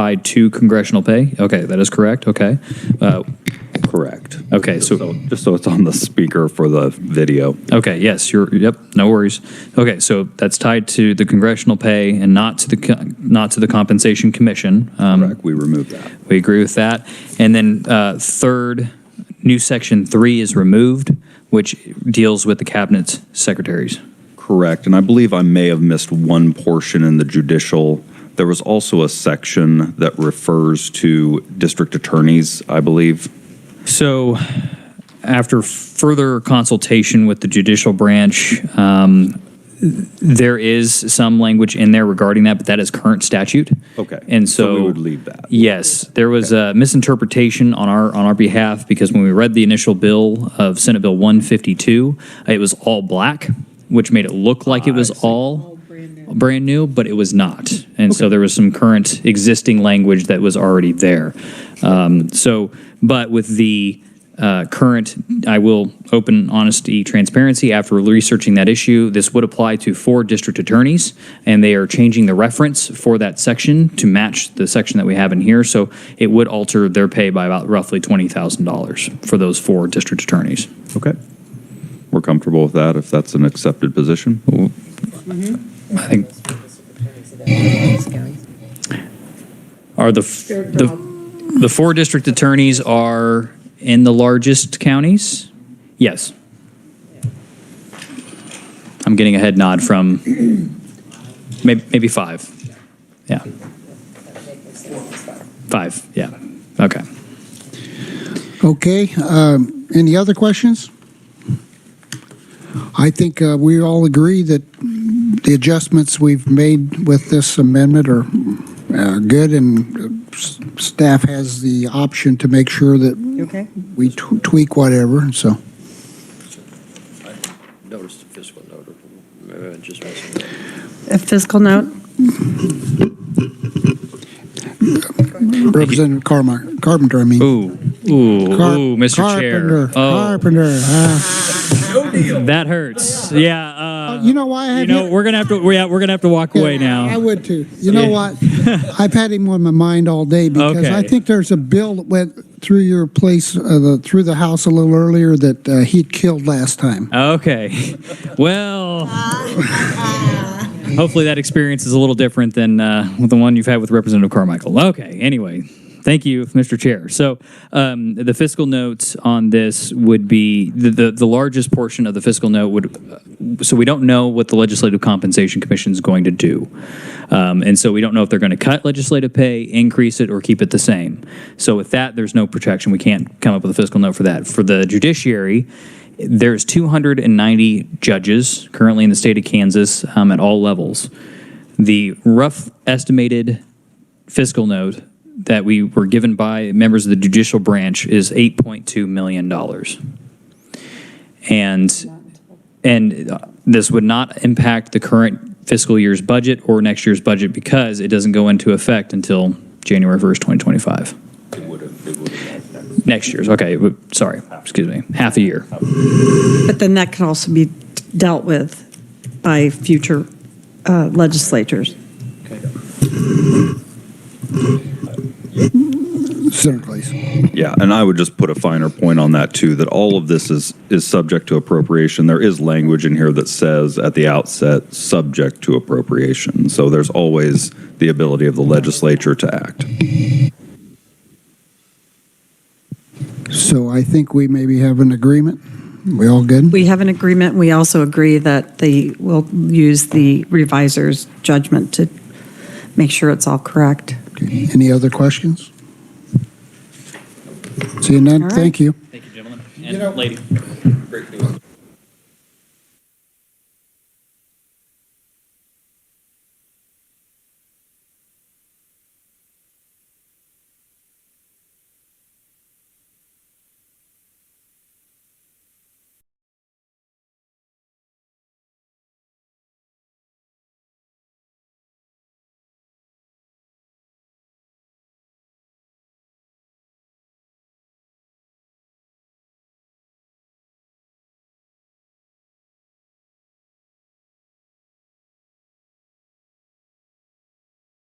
tied to congressional pay. Okay, that is correct. Okay. Correct. Okay, Just so it's on the speaker for the video. okay, yes, yep, no worries. Okay, so that's tied to the congressional pay and not to the Compensation Commission. Correct. We removed that. We agree with that. And then third, new section 3 is removed, which deals with the cabinet secretaries. Correct. And I believe I may have missed one portion in the judicial. There was also a section that refers to district attorneys, I believe. So after further consultation with the judicial branch, there is some language in there regarding that, but that is current statute. Okay. And so we would leave that. Yes, there was a misinterpretation on our behalf because when we read the initial bill of Senate Bill 152, it was all black, which made it look like it was all brand new, but it was not. And so there was some current existing language that was already there. But with the current, I will open honesty, transparency. After researching that issue, this would apply to 4 district attorneys, and they are changing the reference for that section to match the section that we have in here. So it would alter their pay by about roughly $20,000 for those 4 district attorneys. Okay. We're comfortable with that if that's an accepted position. I think are the 4 district attorneys are in the largest counties? Yes. I'm getting a head nod from maybe 5. Yeah. 5, yeah. Okay. Okay, any other questions? I think we all agree that the adjustments we've made with this amendment are good, and staff has the option to make sure that we tweak whatever, so. I noticed a fiscal note. A fiscal note? Representative Carpenter, I mean. Ooh, Mr. Chair. Carpenter. That hurts. Yeah. You know why I had we're gonna have to walk away now. I would too. You know what? I've had him on my mind all day because Okay. I think there's a bill that went through your place, through the House a little earlier that he'd killed last time. Okay. Well, hopefully that experience is a little different than the one you've had with Representative Carmichael. Okay. Anyway. Thank you, Mr. Chair. So the fiscal notes on this would be the largest portion of the fiscal note would. So we don't know what the Legislative Compensation Commission is going to do, and so we don't know if they're going to cut legislative pay, increase it, or keep it the same. So with that, there's no protection. We can't come up with a fiscal note for that. For the judiciary, there's 290 judges currently in the state of Kansas at all levels. The rough estimated fiscal note that we were given by members of the judicial branch is $8.2 million. And this would not impact the current fiscal year's budget or next year's budget because it doesn't go into effect until January 1st, 2025. It would have Next year's, okay, sorry, excuse me, half a year. But then that can also be dealt with by future legislatures. Senator Glaze. Yeah, and I would just put a finer point on that too, that all of this is subject to appropriation. There is language in here that says at the outset, subject to appropriation. So there's always the ability of the legislature to act. So I think we maybe have an agreement. We all good? We have an agreement. We also agree that they will use the reviser's judgment to make sure it's all correct. Okay. Any other questions? Seeing none, All right. thank you. Thank you, gentlemen. And lady. Great news.